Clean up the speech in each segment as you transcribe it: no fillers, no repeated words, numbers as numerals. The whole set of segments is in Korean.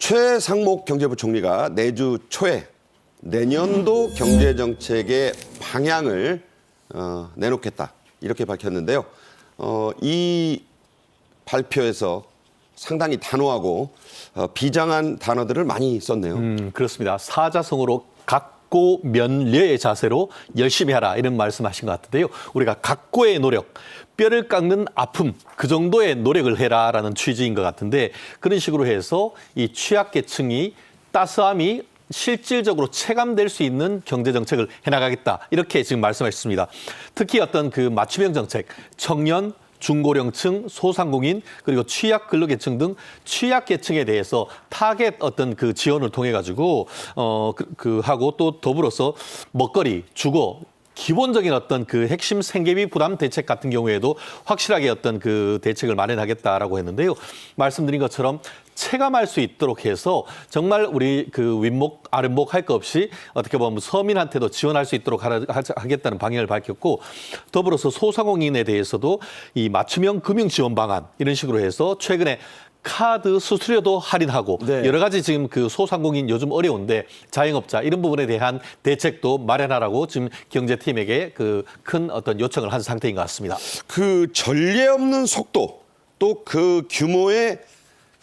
최상목 경제부총리가 내주 초에 내년도 경제정책의 방향을 내놓겠다 이렇게 밝혔는데요. 이 발표에서 상당히 단호하고 비장한 단어들을 많이 썼네요. 그렇습니다. 사자성어로 각고면려의 자세로 열심히 하라 이런 말씀하신 것 같은데요. 우리가 각고의 노력, 뼈를 깎는 아픔 그 정도의 노력을 해라라는 취지인 것 같은데 그런 식으로 해서 이 취약계층이 따스함이 실질적으로 체감될 수 있는 경제정책을 해나가겠다 이렇게 지금 말씀하셨습니다. 특히 어떤 그 맞춤형 정책, 청년, 중고령층, 소상공인 그리고 취약 근로계층 등 취약계층에 대해서 타겟 어떤 그 지원을 통해 가지고 하고 또 더불어서 먹거리, 주거 기본적인 어떤 그 핵심 생계비 부담 대책 같은 경우에도 확실하게 어떤 그 대책을 마련하겠다라고 했는데요. 말씀드린 것처럼 체감할 수 있도록 해서 정말 우리 그 윗목 아랫목 할 것 없이 어떻게 보면 서민한테도 지원할 수 있도록 하겠다는 방향을 밝혔고 더불어서 소상공인에 대해서도 이 맞춤형 금융 지원 방안 이런 식으로 해서 최근에 카드 수수료도 할인하고 네. 여러 가지 지금 그 소상공인 요즘 어려운데 자영업자 이런 부분에 대한 대책도 마련하라고 지금 경제팀에게 그 큰 어떤 요청을 한 상태인 것 같습니다. 그 전례 없는 속도 또 그 규모의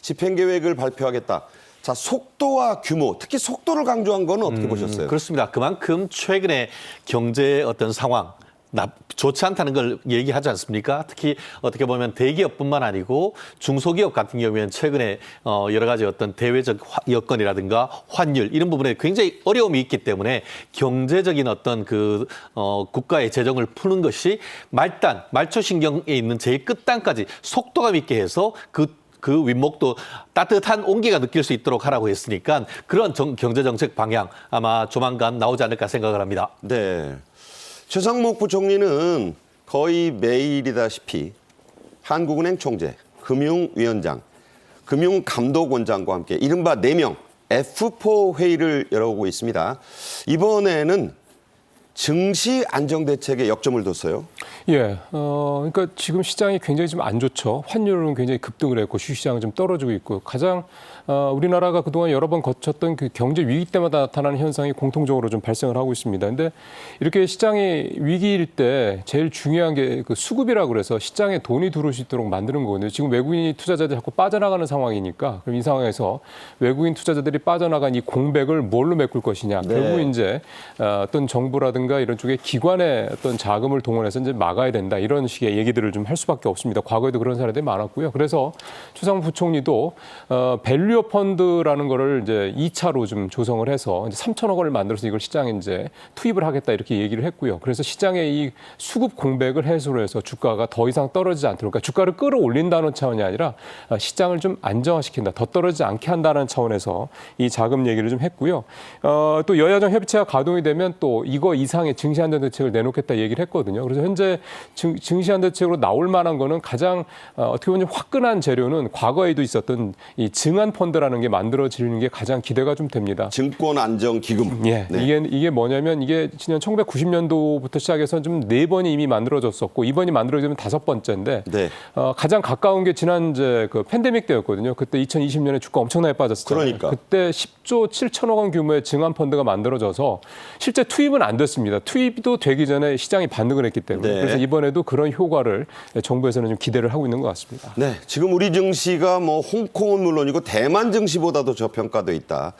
집행 계획을 발표하겠다. 자, 속도와 규모, 특히 속도를 강조한 건 어떻게 보셨어요? 그렇습니다. 그만큼 최근에 경제 어떤 상황 좋지 않다는 걸 얘기하지 않습니까? 특히 어떻게 보면 대기업뿐만 아니고 중소기업 같은 경우에는 최근에 여러 가지 어떤 대외적 여건이라든가 환율 이런 부분에 굉장히 어려움이 있기 때문에 경제적인 어떤 그 국가의 재정을 푸는 것이 말초신경에 있는 제일 끝단까지 속도감 있게 해서 그 윗목도 따뜻한 온기가 느낄 수 있도록 하라고 했으니까 그런 경제정책 방향 아마 조만간 나오지 않을까 생각을 합니다. 네. 최상목 부총리는 거의 매일이다시피 한국은행 총재, 금융위원장, 금융감독원장과 함께 이른바 4명 F4 회의를 열어오고 있습니다. 이번에는 증시 안정대책에 역점을 뒀어요. 예, 그러니까 지금 시장이 굉장히 좀 안 좋죠. 환율은 굉장히 급등을 했고 주식시장은 좀 떨어지고 있고 가장 우리나라가 그동안 여러 번 거쳤던 그 경제 위기 때마다 나타나는 현상이 공통적으로 좀 발생을 하고 있습니다. 근데 이렇게 시장이 위기일 때 제일 중요한 게 그 수급이라고 그래서 시장에 돈이 들어올 수 있도록 만드는 거거든요. 지금 외국인 투자자들이 자꾸 빠져나가는 상황이니까 그럼 이 상황에서 외국인 투자자들이 빠져나간 이 공백을 뭘로 메꿀 것이냐. 네. 결국 이제 어떤 정부라든가 이런 쪽에 기관의 어떤 자금을 동원해서 이제 막아야 된다. 이런 식의 얘기들을 좀 할 수밖에 없습니다. 과거에도 그런 사례들이 많았고요. 그래서 최상목 부총리도 밸류 펀드라는 거를 이제 2차로 좀 조성을 해서 이제 3천억 원을 만들어서 이걸 시장에 이제 투입을 하겠다 이렇게 얘기를 했고요. 그래서 시장의 이 수급 공백을 해소를 해서 주가가 더 이상 떨어지지 않도록 그러니까 주가를 끌어올린다는 차원이 아니라 시장을 좀 안정화시킨다. 더 떨어지지 않게 한다는 차원에서 이 자금 얘기를 좀 했고요. 또 여야정 협의체가 가동이 되면 또 이거 이상의 증시안정대책을 내놓겠다 얘기를 했거든요. 그래서 현재 증시안정대책으로 나올 만한 거는 가장 어떻게 보면 화끈한 재료는 과거에도 있었던 이 증안펀드라는 게 만들어지는 게 가장 기대가 좀 됩니다. 증권안정기금. 예, 네. 이게 뭐냐면 이게 지난 1990년도부터 시작해서 좀 4번이 이미 만들어졌었고 이번이 만들어지면 5번째인데 네. 가장 가까운 게 지난 이제 그 팬데믹 때였거든요. 그때 2020년에 주가 엄청나게 빠졌었잖아요. 그러니까. 그때 10조 7천억 원 규모의 증안펀드가 만들어져서 실제 투입은 안 됐습니다. 투입도 되기 전에 시장이 반등을 했기 때문에 네. 그래서 이번에도 그런 효과를 정부에서는 좀 기대를 하고 있는 것 같습니다. 네, 지금 우리 증시가 뭐 홍콩은 물론이고 대만 증시보다도 저평가돼 있다.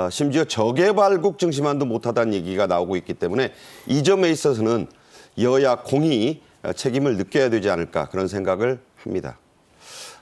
심지어 저개발국 증시만도 못하다는 얘기가 나오고 있기 때문에 이 점에 있어서는 여야 공히 책임을 느껴야 되지 않을까 그런 생각을 합니다.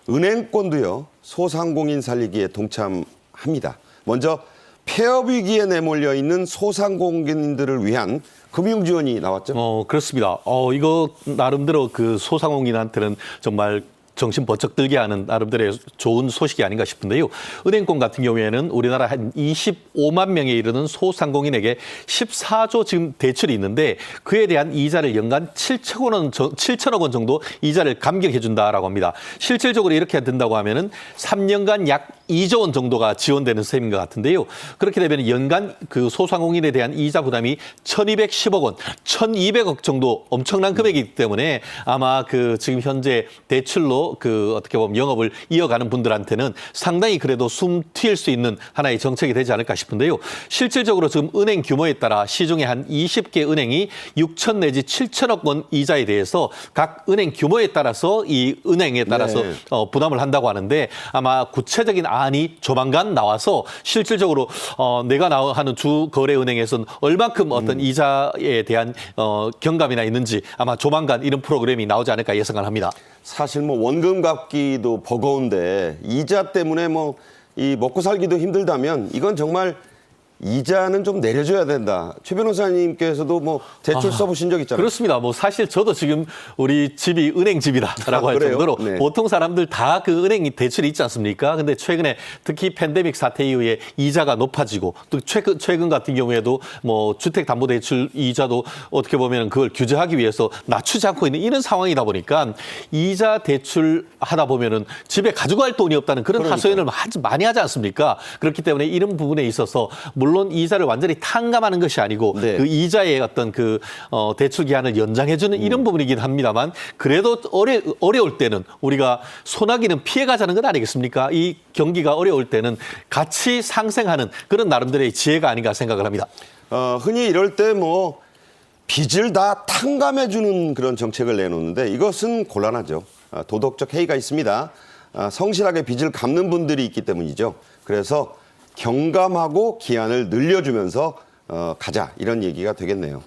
은행권도요, 소상공인 살리기에 동참합니다. 먼저 폐업 위기에 내몰려 있는 소상공인들을 위한 금융 지원이 나왔죠. 그렇습니다. 이거 나름대로 그 소상공인한테는 정말 정신 번쩍 들게 하는 나름대로의 좋은 소식이 아닌가 싶은데요. 은행권 같은 경우에는 우리나라 한 25만 명에 이르는 소상공인에게 14조 지금 대출이 있는데 그에 대한 이자를 연간 7천억 원 정도 이자를 감경해 준다라고 합니다. 실질적으로 이렇게 된다고 하면은 3년간 약 2조 원 정도가 지원되는 셈인 것 같은데요. 그렇게 되면 연간 그 소상공인에 대한 이자 부담이 1,210억 원, 1,200억 정도 엄청난 금액이기 때문에 아마 그 지금 현재 대출로 그대로 그 어떻게 보면 영업을 이어가는 분들한테는 상당히 그래도 숨 튑 수 있는 하나의 정책이 되지 않을까 싶은데요. 실질적으로 지금 은행 규모에 따라 시중에 한 20개 은행이 6천 내지 7천억 원 이자에 대해서 각 은행 규모에 따라서 이 은행에 따라서 네. 부담을 한다고 하는데 아마 구체적인 안이 조만간 나와서 실질적으로 내가 하는 주거래은행에서는 얼만큼 어떤 이자에 대한 경감이나 있는지 아마 조만간 이런 프로그램이 나오지 않을까 예상을 합니다. 사실 뭐 원금 갚기도 버거운데 이자 때문에 뭐 이 먹고 살기도 힘들다면 이건 정말 이자는 좀 내려줘야 된다. 최 변호사님께서도 뭐 대출 써보신 적 있잖아요. 그렇습니다. 뭐 사실 저도 지금 우리 집이 은행 집이다라고 할 그래요? 정도로 네. 보통 사람들 다 그 은행 대출이 있지 않습니까? 근데 최근에 특히 팬데믹 사태 이후에 이자가 높아지고 또 최근 같은 경우에도 뭐 주택담보대출 이자도 어떻게 보면 그걸 규제하기 위해서 낮추지 않고 있는 이런 상황이다 보니까 이자 대출 하다 보면은 집에 가지고 갈 돈이 없다는 그런 하소연을 많이 하지 않습니까? 그렇기 때문에 이런 부분에 있어서 물론 이자를 완전히 탕감하는 것이 아니고 네. 그 이자의 어떤 그 대출 기한을 연장해주는 이런 부분이긴 합니다만 그래도 어려울 때는 우리가 소나기는 피해가자는 건 아니겠습니까? 이 경기가 어려울 때는 같이 상생하는 그런 나름대로의 지혜가 아닌가 생각을 합니다. 흔히 이럴 때 뭐 빚을 다 탕감해주는 그런 정책을 내놓는데 이것은 곤란하죠. 도덕적 해이가 있습니다. 성실하게 빚을 갚는 분들이 있기 때문이죠. 그래서 경감하고 기한을 늘려주면서 가자 이런 얘기가 되겠네요.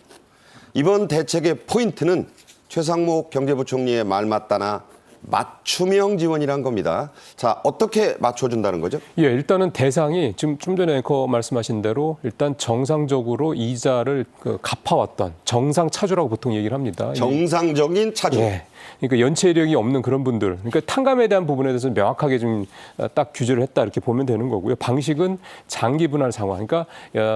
이번 대책의 포인트는 최상목 경제부총리의 말 맞다나 맞춤형 지원이란 겁니다. 자, 어떻게 맞춰준다는 거죠? 예, 일단은 대상이 지금 좀 전에 앵커 말씀하신 대로 일단 정상적으로 이자를 갚아왔던 정상 차주라고 보통 얘기를 합니다. 정상적인 차주. 예. 그러니까 연체 이력이 없는 그런 분들, 그러니까 탕감에 대한 부분에 대해서 명확하게 좀 딱 규제를 했다 이렇게 보면 되는 거고요. 방식은 장기 분할 상환, 그러니까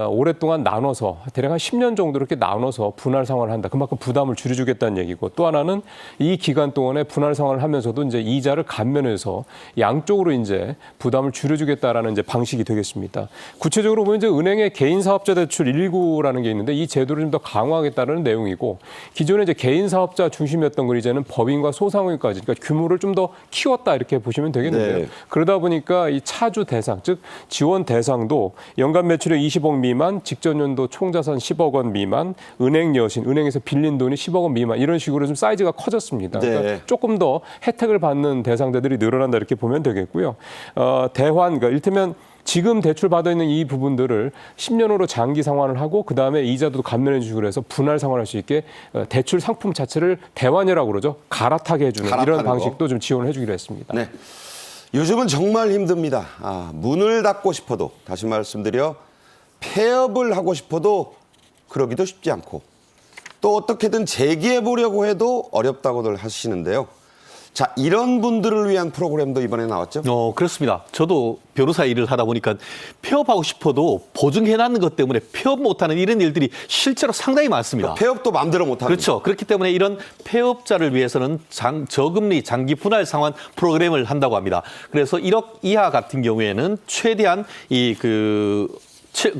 오랫동안 나눠서 대략 한 10년 정도 이렇게 나눠서 분할 상환을 한다. 그만큼 부담을 줄여주겠다는 얘기고 또 하나는 이 기간 동안에 분할 상환을 하면서도 이제 이자를 감면해서 양쪽으로 이제 부담을 줄여주겠다라는 이제 방식이 되겠습니다. 구체적으로 보면 이제 은행의 개인 사업자 대출 119라는 게 있는데 이 제도를 좀 더 강화하겠다는 내용이고 기존에 이제 개인 사업자 중심이었던 걸 이제는 법인과 소상공인까지 그러니까 규모를 좀 더 키웠다 이렇게 보시면 되겠는데요. 네. 그러다 보니까 이 차주 대상 즉 지원 대상도 연간 매출액 20억 미만, 직전 연도 총자산 10억 원 미만, 은행 여신, 은행에서 빌린 돈이 10억 원 미만 이런 식으로 좀 사이즈가 커졌습니다. 그러니까 네. 조금 더 혜택을 받는 대상자들이 늘어난다 이렇게 보면 되겠고요. 대환, 그러니까 이를테면 지금 대출 받아 있는 이 부분들을 10년으로 장기 상환을 하고 그다음에 이자도 감면해 주고 그래서 분할 상환할 수 있게 대출 상품 자체를 대환이라고 그러죠. 갈아타게 해주는 이런 갈아타는 방식도 좀 지원을 해주기로 했습니다. 네. 요즘은 정말 힘듭니다. 문을 닫고 싶어도 다시 말씀드려 폐업을 하고 싶어도 그러기도 쉽지 않고 또 어떻게든 재기해 보려고 해도 어렵다고들 하시는데요. 자, 이런 분들을 위한 프로그램도 이번에 나왔죠? 그렇습니다. 저도 변호사 일을 하다 보니까 폐업하고 싶어도 보증해놨는 것 때문에 폐업 못하는 이런 일들이 실제로 상당히 많습니다. 폐업도 마음대로 못하는. 그렇죠. 그렇기 때문에 이런 폐업자를 위해서는 저금리 장기 분할 상환 프로그램을 한다고 합니다. 그래서 1억 이하 같은 경우에는 최대한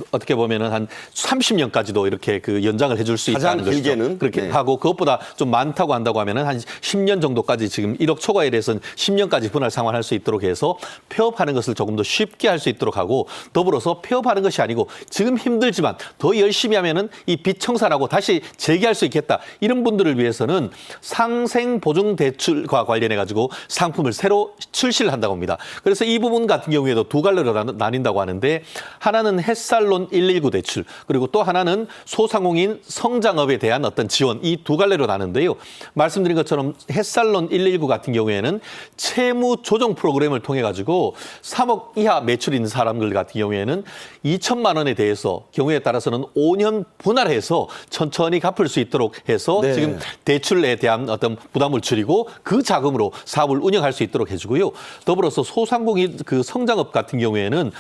어떻게 보면은 한 30년까지도 이렇게 그 연장을 해줄 수 가장 있다는 것이죠. 길게는? 그렇게 네. 하고 그것보다 좀 많다고 한다고 하면은 한 10년 정도까지 지금 1억 초과에 대해서는 10년까지 분할 상환할 수 있도록 해서 폐업하는 것을 조금 더 쉽게 할 수 있도록 하고 더불어서 폐업하는 것이 아니고 지금 힘들지만 더 열심히 하면은 이 빚 청산하고 다시 재기할 수 있겠다. 이런 분들을 위해서는 상생 보증 대출과 관련해 가지고 상품을 새로 출시를 한다고 합니다. 그래서 이 부분 같은 경우에도 두 갈래로 나뉜다고 하는데 하나는 햇살론 119 대출 그리고 또 하나는 소상공인 성장업에 대한 어떤 지원 이 두 갈래로 나는데요. 말씀드린 것처럼 햇살론 119 같은 경우에는 채무 조정 프로그램을 통해 가지고 3억 이하 매출 있는 사람들 같은 경우에는 2천만 원에 대해서 경우에 따라서는 5년 분할해서 천천히 갚을 수 있도록 해서 네. 지금 대출에 대한 어떤 부담을 줄이고 그 자금으로 사업을 운영할 수 있도록 해주고요. 더불어서 소상공인 그 성장업 같은 경우에는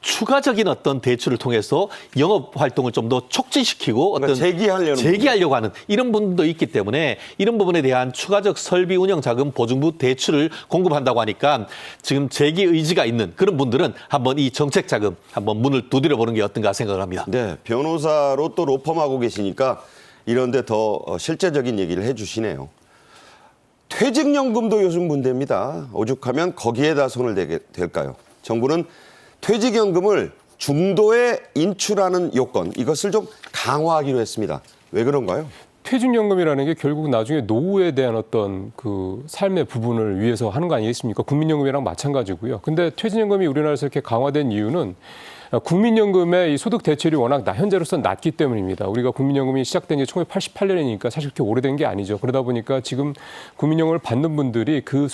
추가적인 어떤 대출을 통해서 영업 활동을 좀 더 촉진시키고 어떤 재기하려고 하는 이런 분도 있기 때문에 이런 부분에 대한 추가적 설비 운영 자금 보증부 대출을 공급한다고 하니까 지금 재기 의지가 있는 그런 분들은 한번 이 정책 자금 한번 문을 두드려 보는 게 어떤가 생각을 합니다. 네, 변호사로 또 로펌하고 계시니까 이런데 더 실제적인 얘기를 해주시네요. 퇴직연금도 요즘 문제입니다. 오죽하면 거기에다 손을 대게 될까요? 정부는 퇴직연금을 중도에 인출하는 요건, 이것을 좀 강화하기로 했습니다. 왜 그런가요? 퇴직연금이라는 게 결국 나중에 노후에 대한 어떤 그 삶의 부분을 위해서 하는 거 아니겠습니까? 국민연금이랑 마찬가지고요. 근데 퇴직연금이 우리나라에서 이렇게 강화된 이유는 국민연금의 이 소득 대체율이 워낙 현재로서는 낮기 때문입니다. 우리가 국민연금이 시작된 게 1988년이니까 사실 그렇게 오래된 게 아니죠. 그러다 보니까 지금 국민연금을 받는 분들이 그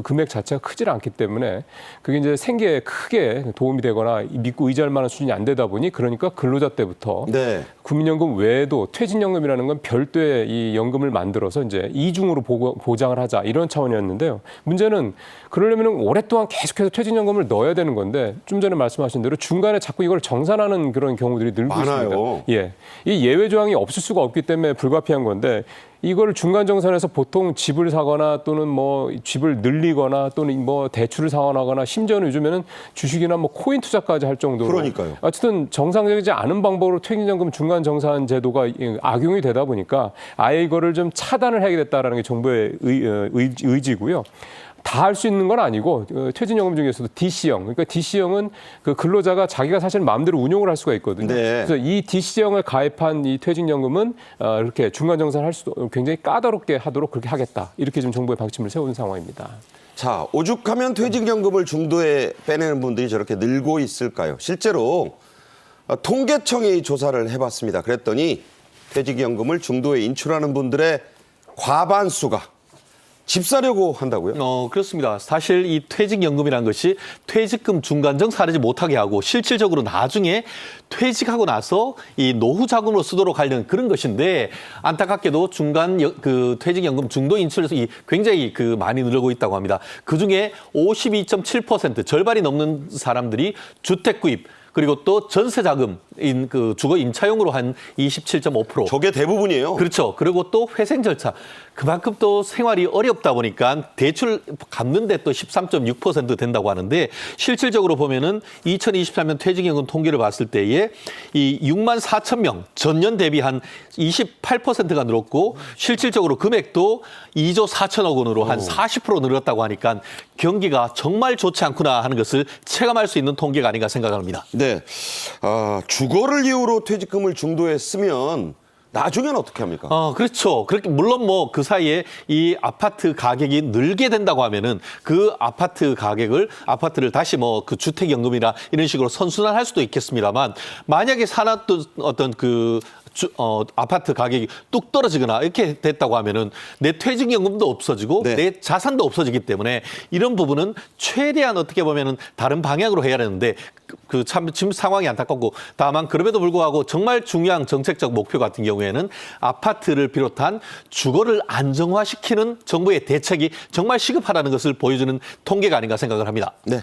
금액 자체가 크질 않기 때문에 그게 이제 생계에 크게 도움이 되거나 믿고 의지할 만한 수준이 안 되다 보니 그러니까 근로자 때부터 네. 국민연금 외에도 퇴직연금이라는 건 별도의 이 연금을 만들어서 이제 이중으로 보장을 하자 이런 차원이었는데요. 문제는 그러려면 오랫동안 계속해서 퇴직연금을 넣어야 되는 건데 좀 전에 말씀하신 대로 중간에 자꾸 이걸 정산하는 그런 경우들이 늘고 많아요. 있습니다. 예, 이 예외 조항이 없을 수가 없기 때문에 불가피한 건데 이걸 중간 정산해서 보통 집을 사거나 또는 뭐 집을 늘리거나 또는 뭐 대출을 상환하거나 심지어는 요즘에는 주식이나 뭐 코인 투자까지 할 정도로 그러니까요. 어쨌든 정상적이지 않은 방법으로 퇴직연금 중간 정산 제도가 악용이 되다 보니까 아예 이거를 좀 차단을 해야겠다라는 게 정부의 의지고요. 다 할 수 있는 건 아니고 퇴직연금 중에서도 DC형, 그러니까 DC형은 그 근로자가 자기가 사실 마음대로 운용을 할 수가 있거든요. 네. 그래서 이 DC형을 가입한 이 퇴직연금은 이렇게 중간 정산할 수도 굉장히 까다롭게 하도록 그렇게 하겠다. 이렇게 지금 정부의 방침을 세운 상황입니다. 자, 오죽하면 퇴직연금을 중도에 빼내는 분들이 저렇게 늘고 있을까요? 실제로 통계청이 조사를 해봤습니다. 그랬더니 퇴직연금을 중도에 인출하는 분들의 과반수가 집 사려고 한다고요? 그렇습니다. 사실 이 퇴직연금이라는 것이 퇴직금 중간 정산하지 못하게 하고 실질적으로 나중에 퇴직하고 나서 이 노후 자금으로 쓰도록 하려는 그런 것인데 안타깝게도 그 퇴직연금 중도 인출에서 굉장히 많이 늘고 있다고 합니다. 그중에 52.7% 절반이 넘는 사람들이 주택 구입 그리고 또 전세 자금인 그 주거 임차용으로 한 27.5%. 저게 대부분이에요. 그렇죠. 그리고 또 회생 절차. 그만큼 또 생활이 어렵다 보니까 대출 갚는데 또 13.6% 된다고 하는데 실질적으로 보면은 2023년 퇴직연금 통계를 봤을 때에 이 6만 4천 명 전년 대비 한 28%가 늘었고 실질적으로 금액도 2조 4천억 원으로 한 40% 늘었다고 하니까 경기가 정말 좋지 않구나 하는 것을 체감할 수 있는 통계가 아닌가 생각합니다. 네. 주거를 이유로 퇴직금을 중도에 쓰면 나중에는 어떻게 합니까? 그렇죠. 그렇게 물론 뭐 그 사이에 이 아파트 가격이 늘게 된다고 하면은 그 아파트를 다시 뭐 그 주택연금이나 이런 식으로 선순환할 수도 있겠습니다만 만약에 사놨던 어떤 아파트 가격이 뚝 떨어지거나 이렇게 됐다고 하면은 내 퇴직연금도 없어지고 네. 내 자산도 없어지기 때문에 이런 부분은 최대한 어떻게 보면은 다른 방향으로 해야 되는데 참 지금 상황이 안타깝고 다만 그럼에도 불구하고 정말 중요한 정책적 목표 같은 경우에는 아파트를 비롯한 주거를 안정화시키는 정부의 대책이 정말 시급하다는 것을 보여주는 통계가 아닌가 생각을 합니다. 네.